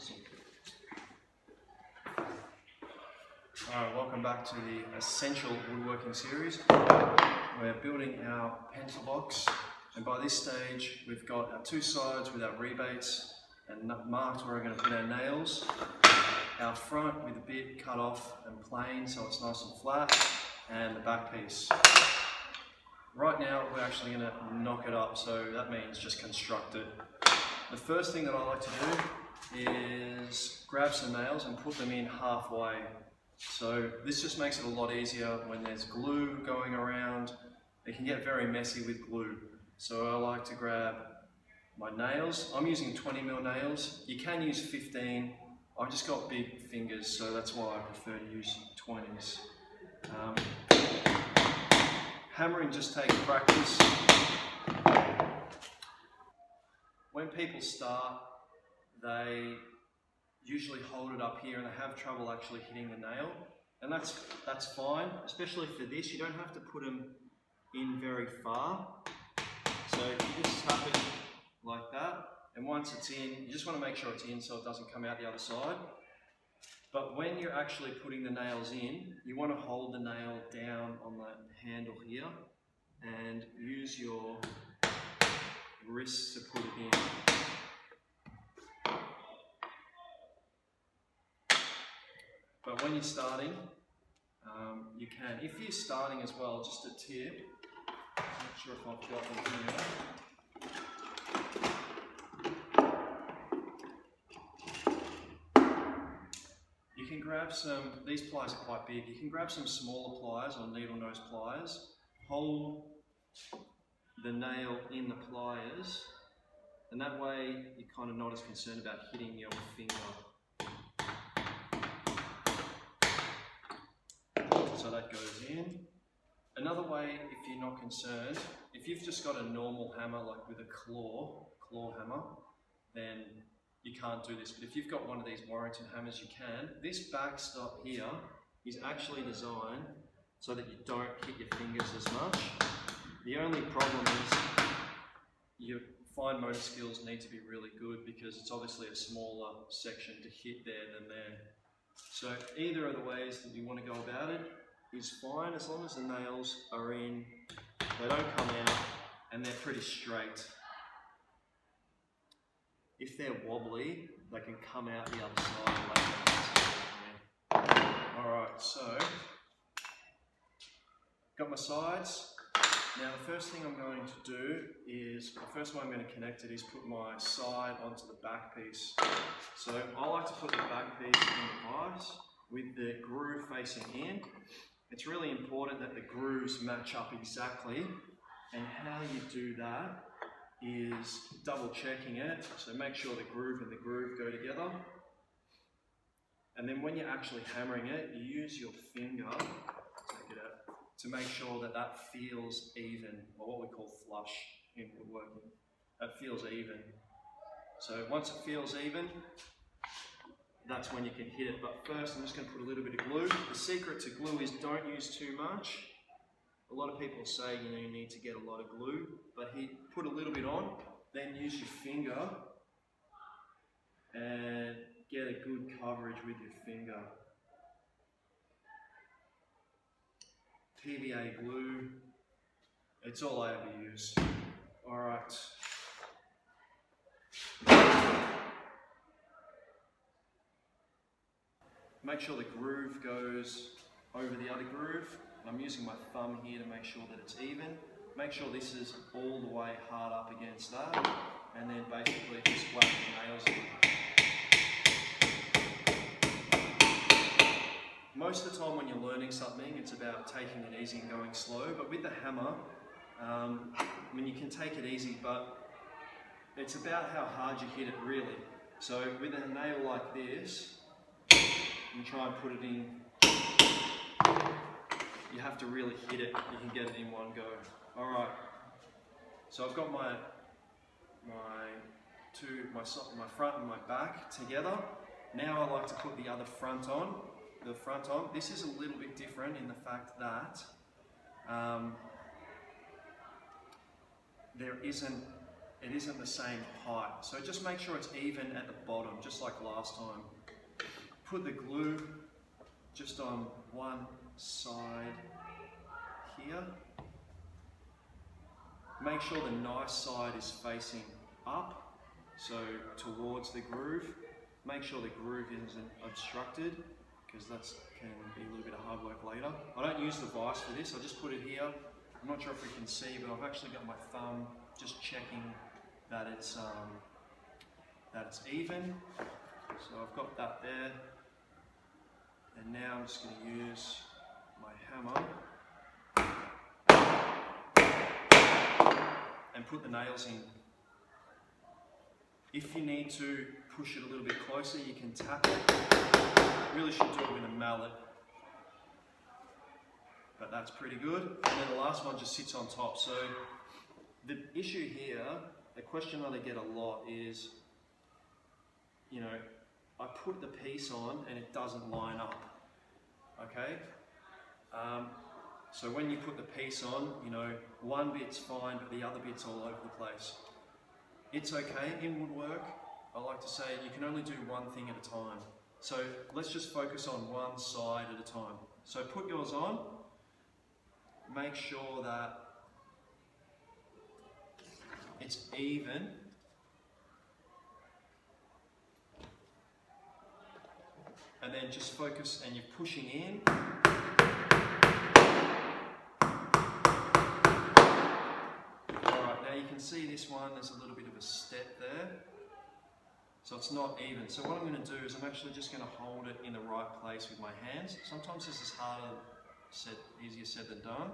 Awesome. Alright, welcome back to the Essential Woodworking series. We're building our pencil box, and by this stage we've got our two sides with our rebates and marked where we're going to put our nails. Our front with a bit cut off and plain so it's nice and flat, and the back piece. Right now we're actually going to knock it up, so that means just construct it. The first thing that I like to do is grab some nails and put them in halfway. So this just makes it a lot easier when there's glue going around. It can get very messy with glue. So I like to grab my nails. I'm using 20mm nails. You can use 15. I've just got big fingers, so that's why I prefer to use 20s. Hammering just takes practice. When people start, they usually hold it up here and they have trouble actually hitting the nail, and that's fine, especially for this. You don't have to put them in very far, so you just tap it like that, and once it's in, you just want to make sure it's in so it doesn't come out the other side. But when you're actually putting the nails in, you want to hold the nail down on the handle here and use your wrists to put it in. But when you're starting, you can. If you're starting as well, just a tip, I'm not sure if I've got them here. You can grab some, these pliers are quite big, you can grab some smaller pliers or needle nose pliers, hold the nail in the pliers, and that way you're kind of not as concerned about hitting your finger. So that goes in. Another way, if you're not concerned, if you've just got a normal hammer like with a claw hammer, then you can't do this. But if you've got one of these Warrington hammers, you can. This backstop here is actually designed so that you don't hit your fingers as much. The only problem is your fine motor skills need to be really good because it's obviously a smaller section to hit there than there. So either of the ways that you want to go about it is fine, as long as the nails are in, they don't come out, and they're pretty straight. If they're wobbly, they can come out the other side. Alright, so got my sides. Now the first thing I'm going to do is, the first way I'm going to connect it is put my side onto the back piece. So I like to put the back piece in the vise with the groove facing in. It's really important that the grooves match up exactly, and how you do that is double checking it. So make sure the groove and the groove go together. And then when you're actually hammering it, you use your finger, take it out, to make sure that that feels even, or what we call flush in woodworking. That feels even. So once it feels even, that's when you can hit it. But first I'm just going to put a little bit of glue. The secret to glue is don't use too much. A lot of people say you need to get a lot of glue, but put a little bit on, then use your finger and get a good coverage with your finger. PVA glue, it's all I ever use. Alright. Make sure the groove goes over the other groove. I'm using my thumb here to make sure that it's even. Make sure this is all the way hard up against that, and then basically just whack the nails in. Most of the time when you're learning something, it's about taking it easy and going slow, but with the hammer, I mean, you can take it easy, but it's about how hard you hit it really. So with a nail like this, you try and put it in, you have to really hit it, you can get it in one go. Alright, so I've got my front and my back together. Now I like to put the other front on. This is a little bit different in the fact that there isn't it isn't the same height. So just make sure it's even at the bottom, just like last time. Put the glue just on one side here. Make sure the nice side is facing up, so towards the groove. Make sure the groove isn't obstructed, because that can be a little bit of hard work later. I don't use the vise for this, I just put it here. I'm not sure if we can see, but I've actually got my thumb just checking that it's even. So I've got that there. And now I'm just going to use my hammer and put the nails in. If you need to push it a little bit closer, you can tap it. Really should do it with a mallet, but that's pretty good. And then the last one just sits on top. So the issue here, the question that I get a lot is, you know, I put the piece on and it doesn't line up, okay? So when you put the piece on, you know, one bit's fine, but the other bit's all over the place. It's okay in woodwork. I like to say you can only do one thing at a time. So let's just focus on one side at a time. So put yours on, make sure that it's even. And then just focus, and you're pushing in. Alright, now you can see this one, there's a little bit of a step there. So it's not even. So what I'm going to do is I'm actually just going to hold it in the right place with my hands. Sometimes this is easier said than done.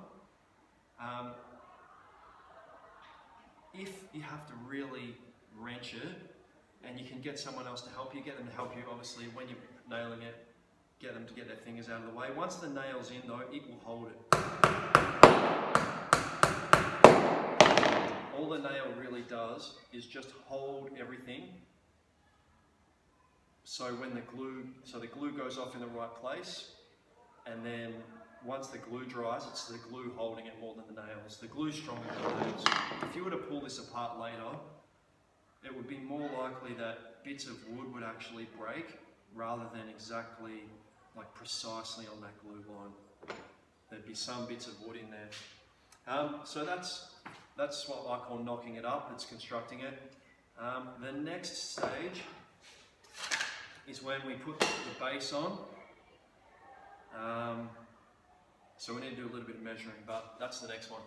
If you have to really wrench it, and you can get someone else to help you, get them to help you, obviously, when you're nailing it, get them to get their fingers out of the way. Once the nail's in though, it will hold it. All the nail really does is just hold everything. So when the glue goes off in the right place, and then once the glue dries, it's the glue holding it more than the nails. The glue's stronger than the nails. If you were to pull this apart later, it would be more likely that bits of wood would actually break rather than exactly, like precisely on that glue line. There'd be some bits of wood in there. So that's what I call knocking it up, it's constructing it. The next stage is when we put the base on. So we need to do a little bit of measuring, but that's the next one.